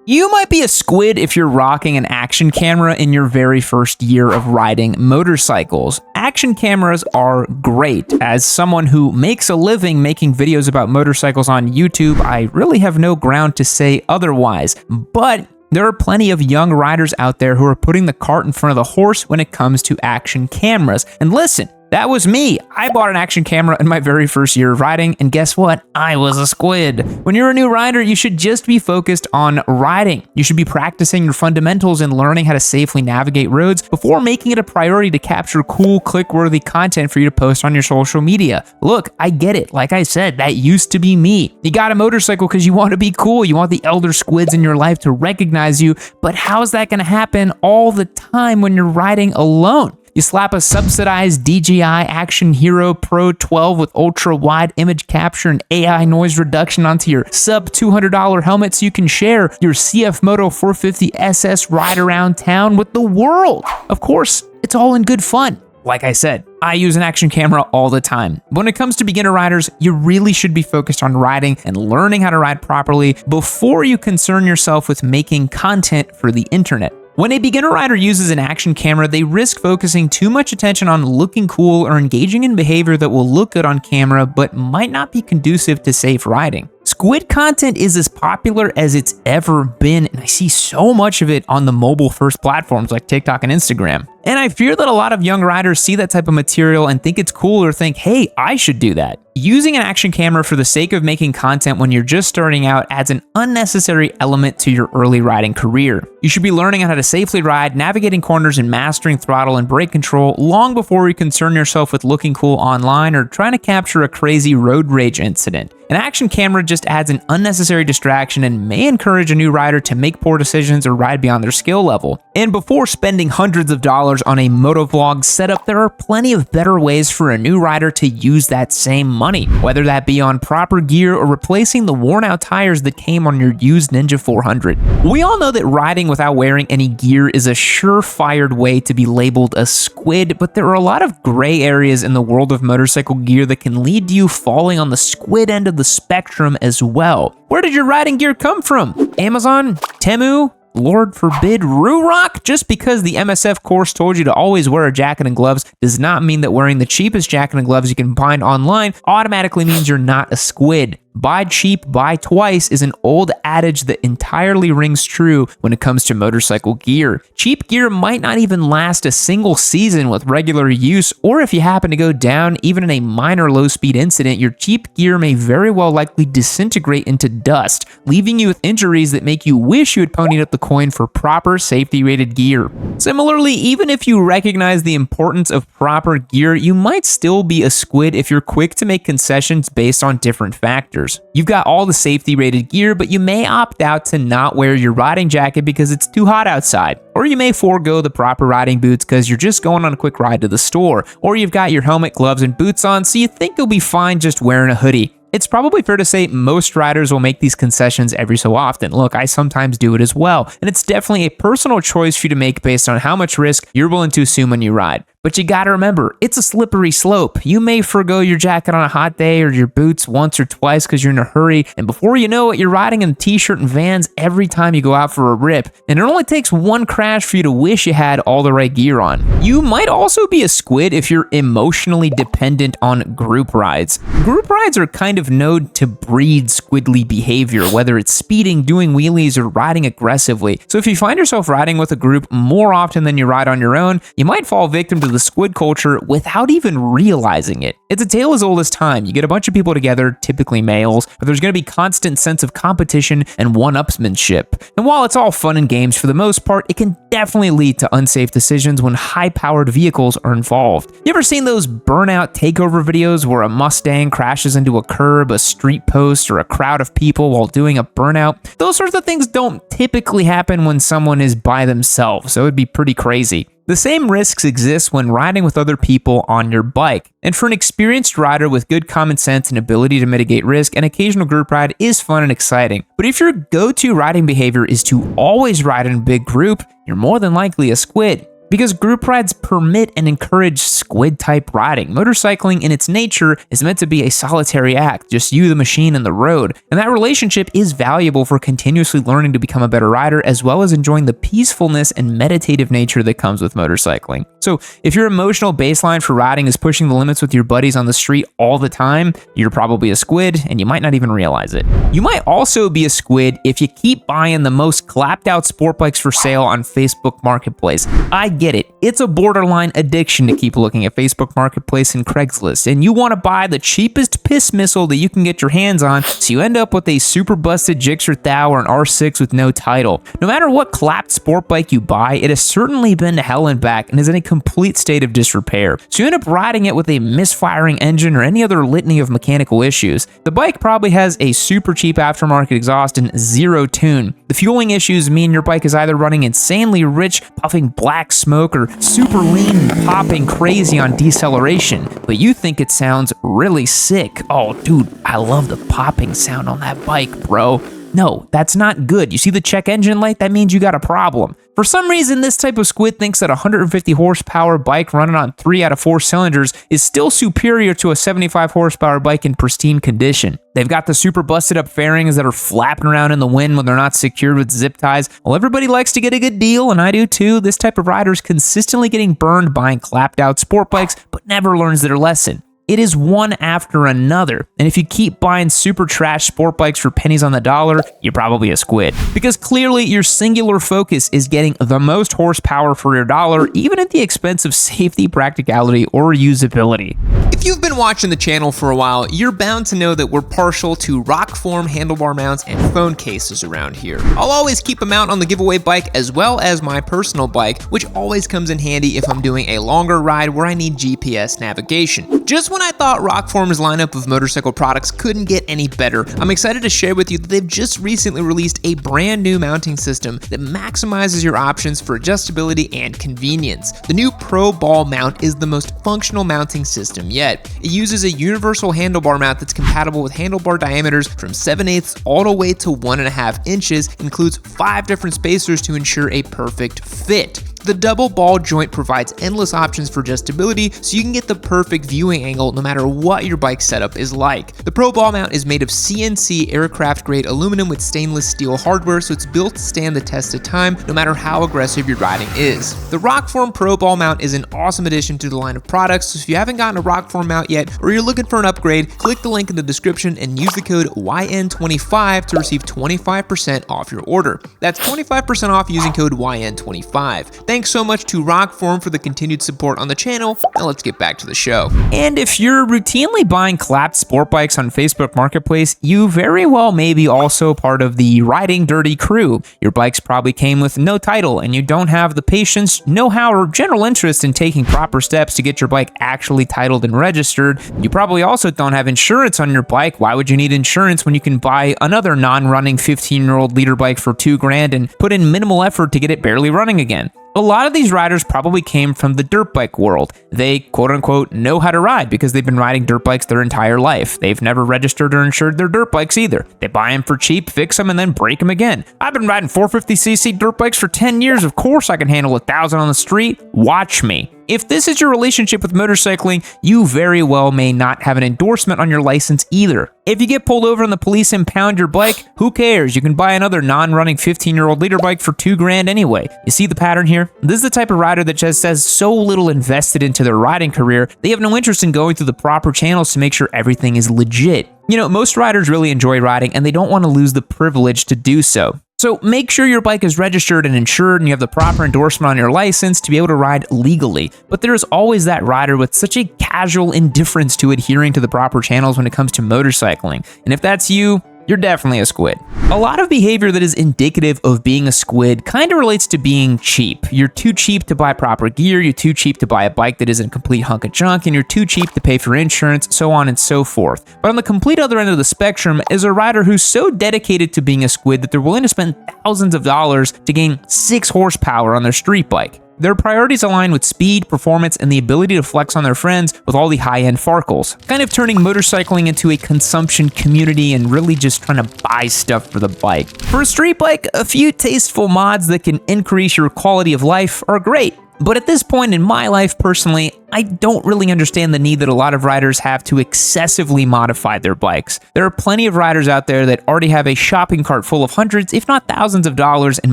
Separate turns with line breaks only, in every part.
You might be a squid if you're rocking an action camera in your very first year of riding motorcycles. Action cameras are great. As someone who makes a living making videos about motorcycles on YouTube, I really have no ground to say otherwise. But there are plenty of young riders out there who are putting the cart in front of the horse when it comes to action cameras. And listen, that was me. I bought an action camera in my very first year of riding, and guess what? I was a squid. When you're a new rider, you should just be focused on riding. You should be practicing your fundamentals and learning how to safely navigate roads before making it a priority to capture cool, click-worthy content for you to post on your social media. Look, I get it. Like I said, that used to be me. You got a motorcycle because you want to be cool. You want the elder squids in your life to recognize you, but how's that going to happen all the time when you're riding alone? You slap a subsidized DJI Action Hero Pro 12 with ultra-wide image capture and AI noise reduction onto your sub-$200 helmet so you can share your CF Moto 450 SS ride around town with the world. Of course, it's all in good fun. Like I said, I use an action camera all the time. When it comes to beginner riders, you really should be focused on riding and learning how to ride properly before you concern yourself with making content for the internet. When a beginner rider uses an action camera, they risk focusing too much attention on looking cool or engaging in behavior that will look good on camera but might not be conducive to safe riding. Squid content is as popular as it's ever been, and I see so much of it on the mobile-first platforms like TikTok and Instagram. And I fear that a lot of young riders see that type of material and think it's cool or think, hey, I should do that. Using an action camera for the sake of making content when you're just starting out adds an unnecessary element to your early riding career. You should be learning how to safely ride, navigating corners, and mastering throttle and brake control long before you concern yourself with looking cool online or trying to capture a crazy road rage incident. An action camera just adds an unnecessary distraction and may encourage a new rider to make poor decisions or ride beyond their skill level. And before spending hundreds of dollars on a motovlog setup, there are plenty of better ways for a new rider to use that same money, whether that be on proper gear or replacing the worn out tires that came on your used Ninja 400. We all know that riding without wearing any gear is a surefire way to be labeled a squid, but there are a lot of gray areas in the world of motorcycle gear that can lead to you falling on the squid end of the spectrum as well. Where did your riding gear come from? Amazon? Temu? Lord forbid, Ruroc? Just because the MSF course told you to always wear a jacket and gloves does not mean that wearing the cheapest jacket and gloves you can find online automatically means you're not a squid. Buy cheap, buy twice is an old adage that entirely rings true when it comes to motorcycle gear. Cheap gear might not even last a single season with regular use, or if you happen to go down even in a minor low-speed incident, your cheap gear may very well likely disintegrate into dust, leaving you with injuries that make you wish you had ponied up the coin for proper safety-rated gear. Similarly, even if you recognize the importance of proper gear, you might still be a squid if you're quick to make concessions based on different factors. You've got all the safety rated gear, but you may opt out to not wear your riding jacket because it's too hot outside. Or you may forego the proper riding boots because you're just going on a quick ride to the store. Or you've got your helmet, gloves, and boots on, so you think you'll be fine just wearing a hoodie. It's probably fair to say most riders will make these concessions every so often. Look, I sometimes do it as well. And it's definitely a personal choice for you to make based on how much risk you're willing to assume when you ride. But you gotta remember, it's a slippery slope. You may forgo your jacket on a hot day or your boots once or twice because you're in a hurry, and before you know it, you're riding in a t-shirt and Vans every time you go out for a rip. And it only takes one crash for you to wish you had all the right gear on. You might also be a squid if you're emotionally dependent on group rides. Group rides are kind of known to breed squidly behavior, whether it's speeding, doing wheelies, or riding aggressively. So if you find yourself riding with a group more often than you ride on your own, you might fall victim to the squid culture without even realizing it. It's a tale as old as time. You get a bunch of people together, typically males, but there's going to be constant sense of competition and one-upsmanship. And while it's all fun and games for the most part, it can definitely lead to unsafe decisions when high-powered vehicles are involved. You ever seen those burnout takeover videos where a Mustang crashes into a curb, a street post, or a crowd of people while doing a burnout? Those sorts of things don't typically happen when someone is by themselves, so it'd be pretty crazy. The same risks exist when riding with other people on your bike. And for an experienced rider with good common sense and ability to mitigate risk, an occasional group ride is fun and exciting. But if your go-to riding behavior is to always ride in a big group, you're more than likely a squid. Because group rides permit and encourage squid-type riding. Motorcycling in its nature is meant to be a solitary act, just you, the machine, and the road. And that relationship is valuable for continuously learning to become a better rider, as well as enjoying the peacefulness and meditative nature that comes with motorcycling. So if your emotional baseline for riding is pushing the limits with your buddies on the street all the time, you're probably a squid, and you might not even realize it. You might also be a squid if you keep buying the most clapped out sport bikes for sale on Facebook Marketplace. I get it. It's a borderline addiction to keep looking at Facebook Marketplace and Craigslist, and you want to buy the cheapest piss missile that you can get your hands on, so you end up with a super busted Gixxer Thou or an R6 with no title. No matter what clapped sport bike you buy, it has certainly been to hell and back and is in a complete state of disrepair. So you end up riding it with a misfiring engine or any other litany of mechanical issues. The bike probably has a super cheap aftermarket exhaust and zero tune. The fueling issues mean your bike is either running insanely rich, puffing black smoke, or super lean and popping crazy on deceleration, but you think it sounds really sick. Oh, dude, I love the popping sound on that bike, bro. No, that's not good. You see the check engine light? That means you got a problem. For some reason, this type of squid thinks that a 150 horsepower bike running on 3 out of 4 cylinders is still superior to a 75 horsepower bike in pristine condition. They've got the super busted up fairings that are flapping around in the wind when they're not secured with zip ties. Well, everybody likes to get a good deal, and I do too. This type of rider is consistently getting burned buying clapped out sport bikes, but never learns their lesson. It is one after another. And if you keep buying super trash sport bikes for pennies on the dollar, you're probably a squid. Because clearly your singular focus is getting the most horsepower for your dollar, even at the expense of safety, practicality, or usability. If you've been watching the channel for a while, you're bound to know that we're partial to rock form handlebar mounts and phone cases around here. I'll always keep a mount on the giveaway bike as well as my personal bike, which always comes in handy if I'm doing a longer ride where I need GPS navigation. Just when I thought Rockform's lineup of motorcycle products couldn't get any better, I'm excited to share with you that they've just recently released a brand new mounting system that maximizes your options for adjustability and convenience. The new Pro Ball mount is the most functional mounting system yet. It uses a universal handlebar mount that's compatible with handlebar diameters from 7/8 all the way to 1.5 inches, includes 5 different spacers to ensure a perfect fit. The double ball joint provides endless options for adjustability, so you can get the perfect viewing angle no matter what your bike setup is like. The Pro Ball mount is made of CNC aircraft grade aluminum with stainless steel hardware, so it's built to stand the test of time no matter how aggressive your riding is. The Rockform Pro Ball mount is an awesome addition to the line of products, so if you haven't gotten a Rockform mount yet or you're looking for an upgrade, click the link in the description and use the code YN25 to receive 25% off your order. That's 25% off using code YN25. Thanks so much to Rockform for the continued support on the channel. Now let's get back to the show. And if you're routinely buying clapped sport bikes on Facebook Marketplace, you very well may be also part of the riding dirty crew. Your bikes probably came with no title and you don't have the patience, know-how, or general interest in taking proper steps to get your bike actually titled and registered. You probably also don't have insurance on your bike. Why would you need insurance when you can buy another non-running 15-year-old leader bike for $2,000 and put in minimal effort to get it barely running again? A lot of these riders probably came from the dirt bike world. They, quote unquote, know how to ride because they've been riding dirt bikes their entire life. They've never registered or insured their dirt bikes either. They buy them for cheap, fix them, and then break them again. I've been riding 450cc dirt bikes for 10 years. Of course I can handle 1,000 on the street. Watch me. If this is your relationship with motorcycling, you very well may not have an endorsement on your license either. If you get pulled over and the police impound your bike, who cares? You can buy another non-running 15-year-old leader bike for $2,000 anyway. You see the pattern here? This is the type of rider that just has so little invested into their riding career, they have no interest in going through the proper channels to make sure everything is legit. You know, most riders really enjoy riding and they don't want to lose the privilege to do so. So make sure your bike is registered and insured and you have the proper endorsement on your license to be able to ride legally. But there is always that rider with such a casual indifference to adhering to the proper channels when it comes to motorcycling. And if that's you, you're definitely a squid. A lot of behavior that is indicative of being a squid kind of relates to being cheap. You're too cheap to buy proper gear, you're too cheap to buy a bike that isn't a complete hunk of junk, and you're too cheap to pay for insurance, so on and so forth. But on the complete other end of the spectrum is a rider who's so dedicated to being a squid that they're willing to spend thousands of dollars to gain 6 horsepower on their street bike. Their priorities align with speed, performance, and the ability to flex on their friends with all the high-end farkles, kind of turning motorcycling into a consumption community and really just trying to buy stuff for the bike. For a street bike, a few tasteful mods that can increase your quality of life are great. But at this point in my life, personally, I don't really understand the need that a lot of riders have to excessively modify their bikes. There are plenty of riders out there that already have a shopping cart full of hundreds, if not thousands of dollars in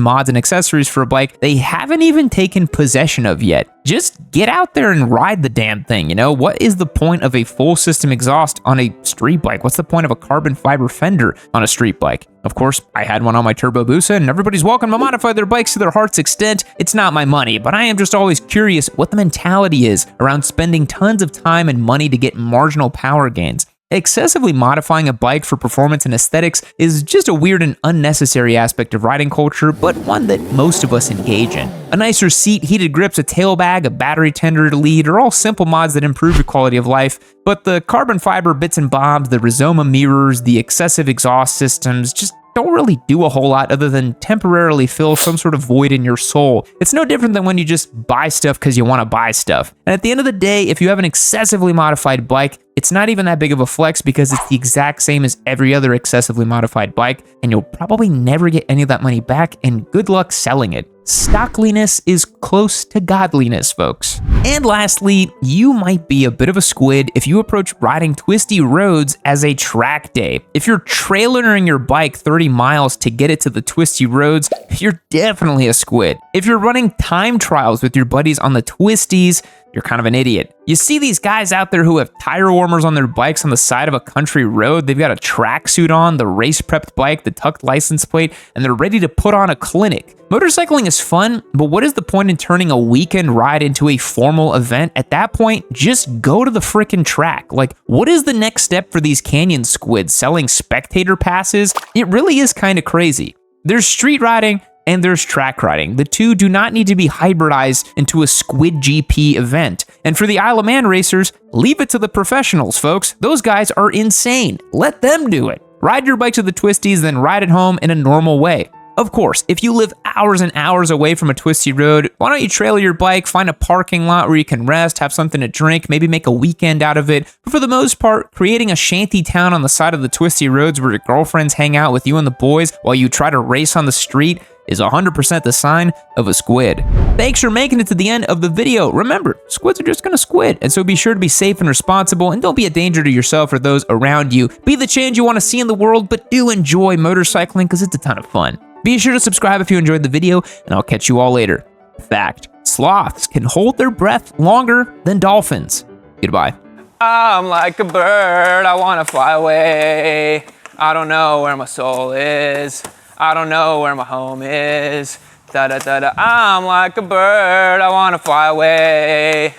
mods and accessories for a bike they haven't even taken possession of yet. Just get out there and ride the damn thing, you know? What is the point of a full system exhaust on a street bike? What's the point of a carbon fiber fender on a street bike? Of course, I had one on my Turbo Hayabusa, and everybody's welcome to modify their bikes to their heart's extent. It's not my money, but I am just always curious what the mentality is around spending tons of time and money to get marginal power gains. Excessively modifying a bike for performance and aesthetics is just a weird and unnecessary aspect of riding culture, but one that most of us engage in. A nicer seat, heated grips, a tail bag, a battery tender to lead are all simple mods that improve your quality of life, but the carbon fiber bits and bobs, the Rizoma mirrors, the excessive exhaust systems just don't really do a whole lot other than temporarily fill some sort of void in your soul. It's no different than when you just buy stuff because you want to buy stuff. And at the end of the day, if you have an excessively modified bike, it's not even that big of a flex because it's the exact same as every other excessively modified bike, and you'll probably never get any of that money back, and good luck selling it. Stockliness is close to godliness, folks. And lastly, you might be a bit of a squid if you approach riding twisty roads as a track day. If you're trailering your bike 30 miles to get it to the twisty roads, you're definitely a squid. If you're running time trials with your buddies on the Twisties, you're kind of an idiot. You see these guys out there who have tire warmers on their bikes on the side of a country road. They've got a tracksuit on, the race prepped bike, the tucked license plate, and they're ready to put on a clinic. Motorcycling is fun, but what is the point in turning a weekend ride into a formal event? At that point, just go to the frickin' track. Like, what is the next step for these canyon squids? Selling spectator passes? It really is kind of crazy. There's street riding, and there's track riding. The two do not need to be hybridized into a Squid GP event. And for the Isle of Man racers, leave it to the professionals, folks. Those guys are insane. Let them do it. Ride your bike to the Twisties, then ride it home in a normal way. Of course, if you live hours and hours away from a twisty road, why don't you trailer your bike, find a parking lot where you can rest, have something to drink, maybe make a weekend out of it. But for the most part, creating a shanty town on the side of the twisty roads where your girlfriends hang out with you and the boys while you try to race on the street is 100% the sign of a squid. Thanks for making it to the end of the video. Remember, squids are just gonna squid, and so be sure to be safe and responsible, and don't be a danger to yourself or those around you. Be the change you want to see in the world, but do enjoy motorcycling because it's a ton of fun. Be sure to subscribe if you enjoyed the video, and I'll catch you all later. Fact: sloths can hold their breath longer than dolphins. Goodbye. I'm like a bird, I wanna fly away. I don't know where my soul is. I don't know where my home is. Da da da da. I'm like a bird, I wanna fly away.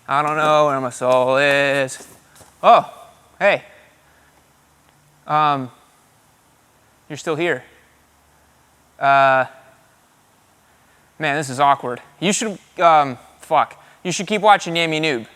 I don't know where my soul is. Oh, hey. You're still here. Man, this is awkward. You should, you should keep watching Yami Noob.